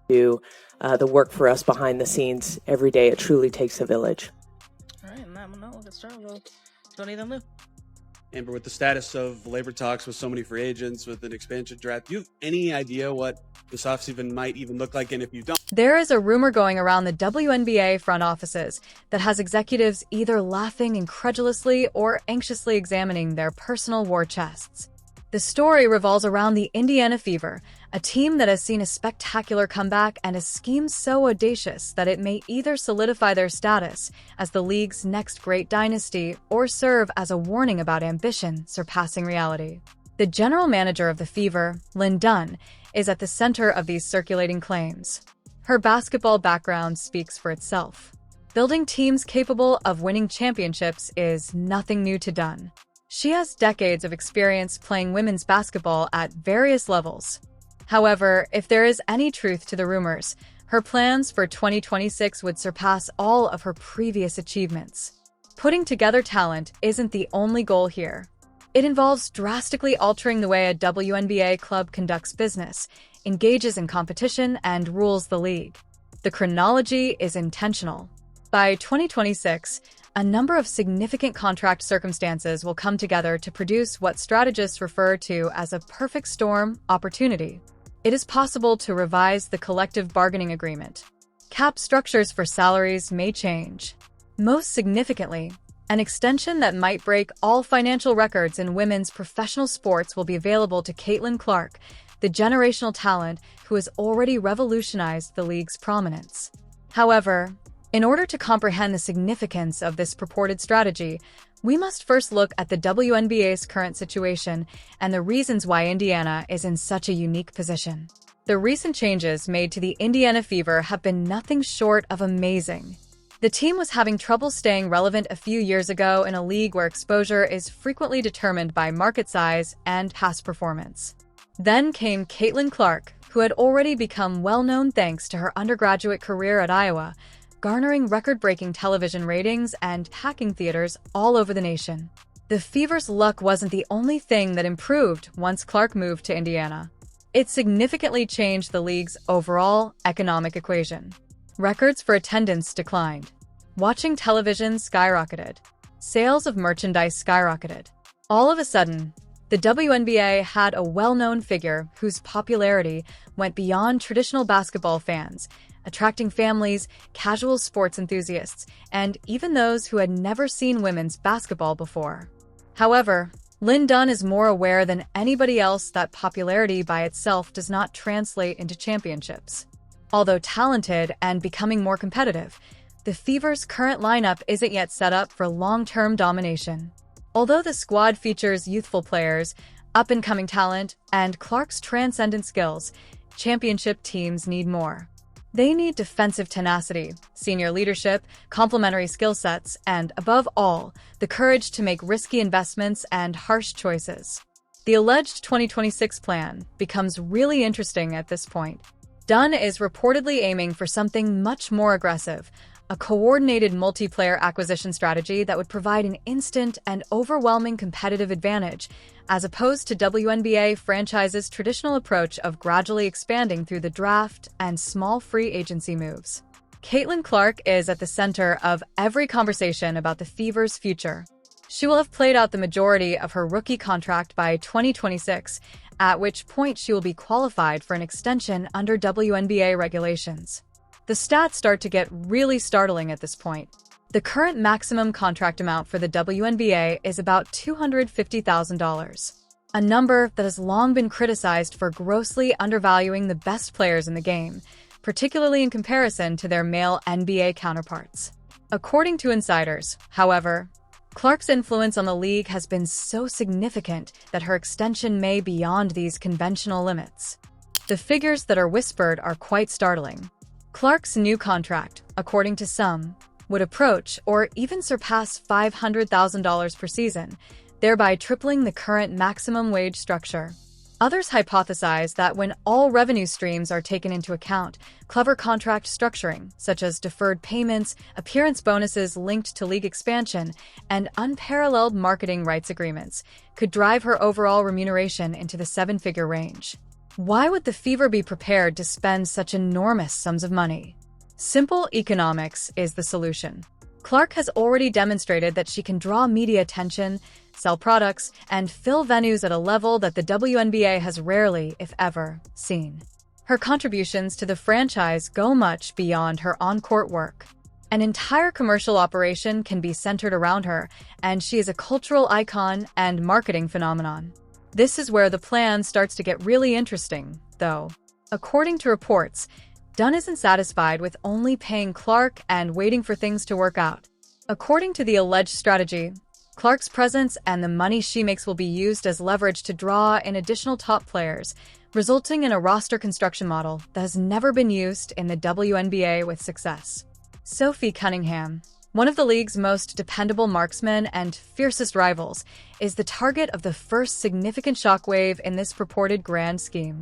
do the work for us behind the scenes every day. It truly takes a village. All right, and that one, we'll get started. We'll go to them, Lou. Amber, with the status of labor talks with so many free agents, with an expansion draft, do you have any idea what this offseason might even look like? And if you don't... There is a rumor going around the WNBA front offices that has executives either laughing incredulously or anxiously examining their personal war chests. The story revolves around the Indiana Fever, a team that has seen a spectacular comeback and a scheme so audacious that it may either solidify their status as the league's next great dynasty or serve as a warning about ambition surpassing reality. The general manager of the Fever, Lynn Dunn, is at the center of these circulating claims. Her basketball background speaks for itself. Building teams capable of winning championships is nothing new to Dunn. She has decades of experience playing women's basketball at various levels. However, if there is any truth to the rumors, her plans for 2026 would surpass all of her previous achievements. Putting together talent isn't the only goal here. It involves drastically altering the way a WNBA club conducts business, engages in competition, and rules the league. The chronology is intentional. By 2026, a number of significant contract circumstances will come together to produce what strategists refer to as a perfect storm opportunity. It is possible to revise the collective bargaining agreement. Cap structures for salaries may change. Most significantly, an extension that might break all financial records in women's professional sports will be available to Caitlin Clark, the generational talent who has already revolutionized the league's prominence. However, in order to comprehend the significance of this purported strategy, we must first look at the WNBA's current situation and the reasons why Indiana is in such a unique position. The recent changes made to the Indiana Fever have been nothing short of amazing. The team was having trouble staying relevant a few years ago in a league where exposure is frequently determined by market size and past performance. Then came Caitlin Clark, who had already become well-known thanks to her undergraduate career at Iowa, garnering record-breaking television ratings and packing theaters all over the nation. The Fever's luck wasn't the only thing that improved once Clark moved to Indiana. It significantly changed the league's overall economic equation. Records for attendance declined. Watching television skyrocketed. Sales of merchandise skyrocketed. All of a sudden, the WNBA had a well-known figure whose popularity went beyond traditional basketball fans, attracting families, casual sports enthusiasts, and even those who had never seen women's basketball before. However, Lynn Dunn is more aware than anybody else that popularity by itself does not translate into championships. Although talented and becoming more competitive, the Fever's current lineup isn't yet set up for long-term domination. Although the squad features youthful players, up-and-coming talent, and Clark's transcendent skills, championship teams need more. They need defensive tenacity, senior leadership, complementary skill sets, and, above all, the courage to make risky investments and harsh choices. The alleged 2026 plan becomes really interesting at this point. Dunn is reportedly aiming for something much more aggressive, a coordinated multiplayer acquisition strategy that would provide an instant and overwhelming competitive advantage, as opposed to WNBA franchises' traditional approach of gradually expanding through the draft and small free agency moves. Caitlin Clark is at the center of every conversation about the Fever's future. She will have played out the majority of her rookie contract by 2026, at which point she will be qualified for an extension under WNBA regulations. The stats start to get really startling at this point. The current maximum contract amount for the WNBA is about $250,000, a number that has long been criticized for grossly undervaluing the best players in the game, particularly in comparison to their male NBA counterparts. According to insiders, however, Clark's influence on the league has been so significant that her extension may be beyond these conventional limits. The figures that are whispered are quite startling. Clark's new contract, according to some, would approach or even surpass $500,000 per season, thereby tripling the current maximum wage structure. Others hypothesize that when all revenue streams are taken into account, clever contract structuring, such as deferred payments, appearance bonuses linked to league expansion, and unparalleled marketing rights agreements, could drive her overall remuneration into the seven-figure range. Why would the Fever be prepared to spend such enormous sums of money? Simple economics is the solution. Clark has already demonstrated that she can draw media attention, sell products, and fill venues at a level that the WNBA has rarely, if ever, seen. Her contributions to the franchise go much beyond her on-court work. An entire commercial operation can be centered around her, and she is a cultural icon and marketing phenomenon. This is where the plan starts to get really interesting, though. According to reports, Dunn isn't satisfied with only paying Clark and waiting for things to work out. According to the alleged strategy, Clark's presence and the money she makes will be used as leverage to draw in additional top players, resulting in a roster construction model that has never been used in the WNBA with success. Sophie Cunningham, one of the league's most dependable marksmen and fiercest rivals, is the target of the first significant shockwave in this purported grand scheme.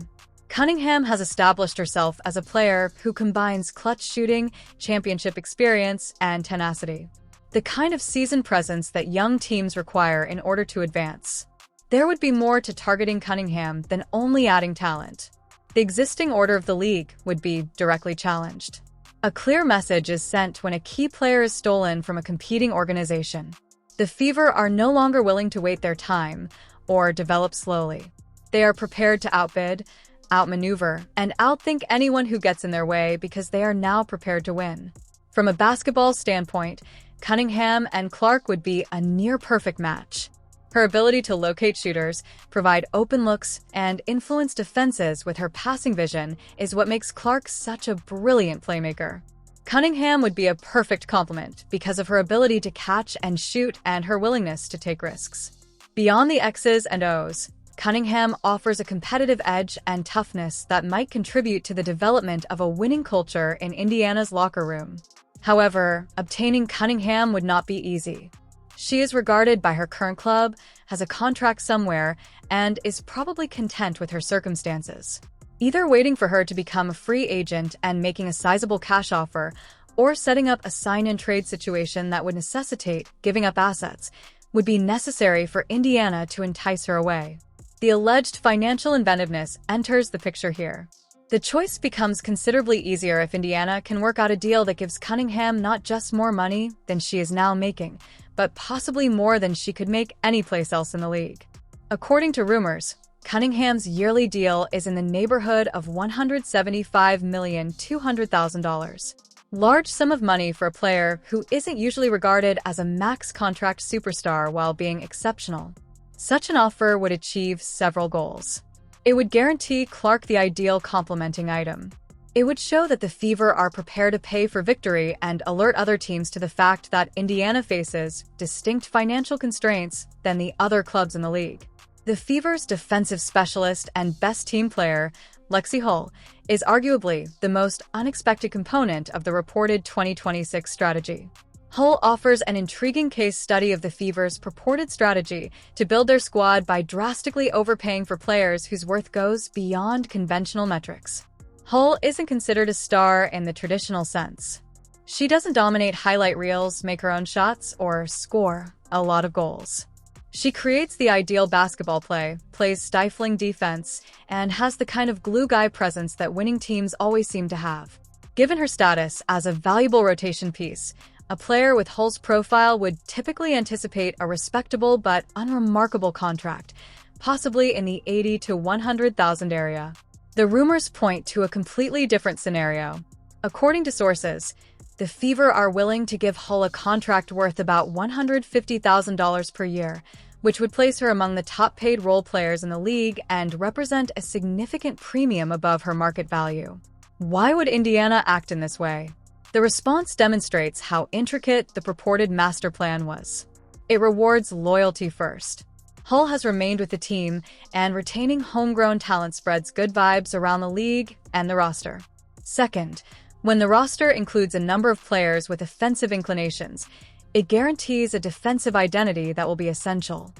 Cunningham has established herself as a player who combines clutch shooting, championship experience, and tenacity. The kind of seasoned presence that young teams require in order to advance. There would be more to targeting Cunningham than only adding talent. The existing order of the league would be directly challenged. A clear message is sent when a key player is stolen from a competing organization. The Fever are no longer willing to wait their time or develop slowly. They are prepared to outbid, outmaneuver, and outthink anyone who gets in their way because they are now prepared to win. From a basketball standpoint, Cunningham and Clark would be a near-perfect match. Her ability to locate shooters, provide open looks, and influence defenses with her passing vision is what makes Clark such a brilliant playmaker. Cunningham would be a perfect complement because of her ability to catch and shoot and her willingness to take risks. Beyond the X's and O's, Cunningham offers a competitive edge and toughness that might contribute to the development of a winning culture in Indiana's locker room. However, obtaining Cunningham would not be easy. She is regarded by her current club, has a contract somewhere, and is probably content with her circumstances. Either waiting for her to become a free agent and making a sizable cash offer, or setting up a sign-and-trade situation that would necessitate giving up assets, would be necessary for Indiana to entice her away. The alleged financial inventiveness enters the picture here. The choice becomes considerably easier if Indiana can work out a deal that gives Cunningham not just more money than she is now making, but possibly more than she could make anyplace else in the league. According to rumors, Cunningham's yearly deal is in the neighborhood of $175,200,000. Large sum of money for a player who isn't usually regarded as a max contract superstar while being exceptional. Such an offer would achieve several goals. It would guarantee Clark the ideal complementing item. It would show that the Fever are prepared to pay for victory and alert other teams to the fact that Indiana faces distinct financial constraints than the other clubs in the league. The Fever's defensive specialist and best team player, Lexie Hull, is arguably the most unexpected component of the reported 2026 strategy. Hull offers an intriguing case study of the Fever's purported strategy to build their squad by drastically overpaying for players whose worth goes beyond conventional metrics. Hull isn't considered a star in the traditional sense. She doesn't dominate highlight reels, make her own shots, or score a lot of goals. She creates the ideal basketball play, plays stifling defense, and has the kind of glue guy presence that winning teams always seem to have. Given her status as a valuable rotation piece, a player with Hull's profile would typically anticipate a respectable but unremarkable contract, possibly in the $80,000 to $100,000 area. The rumors point to a completely different scenario. According to sources, the Fever are willing to give Hull a contract worth about $150,000 per year, which would place her among the top-paid role players in the league and represent a significant premium above her market value. Why would Indiana act in this way? The response demonstrates how intricate the purported master plan was. It rewards loyalty first. Hull has remained with the team, and retaining homegrown talent spreads good vibes around the league and the roster. Second, when the roster includes a number of players with offensive inclinations, it guarantees a defensive identity that will be essential.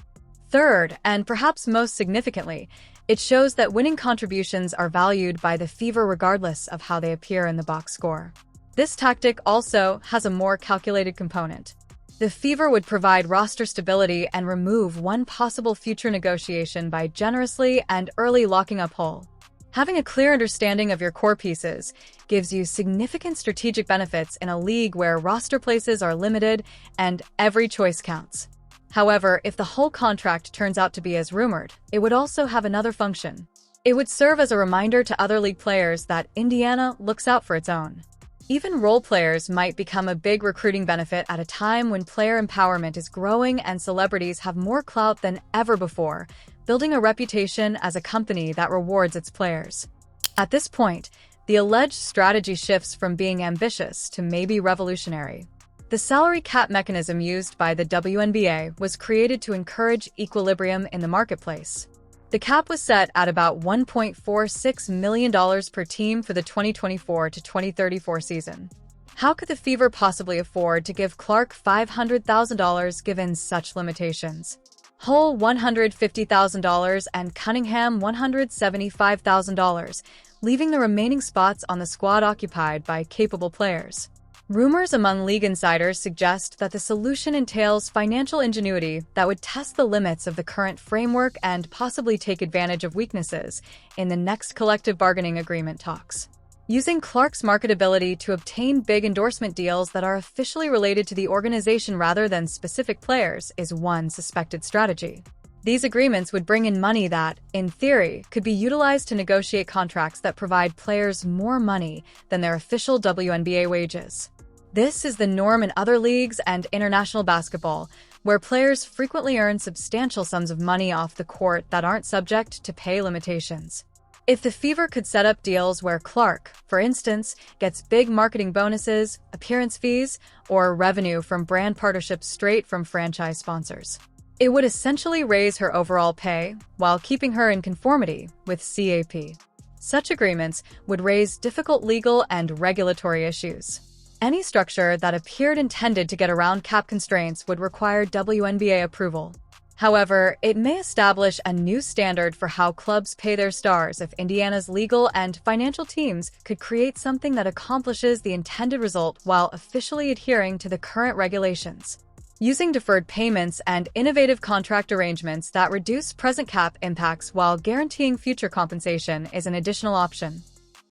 Third, and perhaps most significantly, it shows that winning contributions are valued by the Fever regardless of how they appear in the box score. This tactic also has a more calculated component. The Fever would provide roster stability and remove one possible future negotiation by generously and early locking up Hull. Having a clear understanding of your core pieces gives you significant strategic benefits in a league where roster places are limited and every choice counts. However, if the whole contract turns out to be as rumored, it would also have another function. It would serve as a reminder to other league players that Indiana looks out for its own. Even role players might become a big recruiting benefit at a time when player empowerment is growing and celebrities have more clout than ever before, building a reputation as a company that rewards its players. At this point, the alleged strategy shifts from being ambitious to maybe revolutionary. The salary cap mechanism used by the WNBA was created to encourage equilibrium in the marketplace. The cap was set at about $1.46 million per team for the 2024 to 2034 season. How could the Fever possibly afford to give Clark $500,000 given such limitations? Hull $150,000 and Cunningham $175,000, leaving the remaining spots on the squad occupied by capable players. Rumors among league insiders suggest that the solution entails financial ingenuity that would test the limits of the current framework and possibly take advantage of weaknesses in the next collective bargaining agreement talks. Using Clark's marketability to obtain big endorsement deals that are officially related to the organization rather than specific players is one suspected strategy. These agreements would bring in money that, in theory, could be utilized to negotiate contracts that provide players more money than their official WNBA wages. This is the norm in other leagues and international basketball, where players frequently earn substantial sums of money off the court that aren't subject to pay limitations. If the Fever could set up deals where Clark, for instance, gets big marketing bonuses, appearance fees, or revenue from brand partnerships straight from franchise sponsors, it would essentially raise her overall pay while keeping her in conformity with CAP. Such agreements would raise difficult legal and regulatory issues. Any structure that appeared intended to get around cap constraints would require WNBA approval. However, it may establish a new standard for how clubs pay their stars if Indiana's legal and financial teams could create something that accomplishes the intended result while officially adhering to the current regulations. Using deferred payments and innovative contract arrangements that reduce present cap impacts while guaranteeing future compensation is an additional option.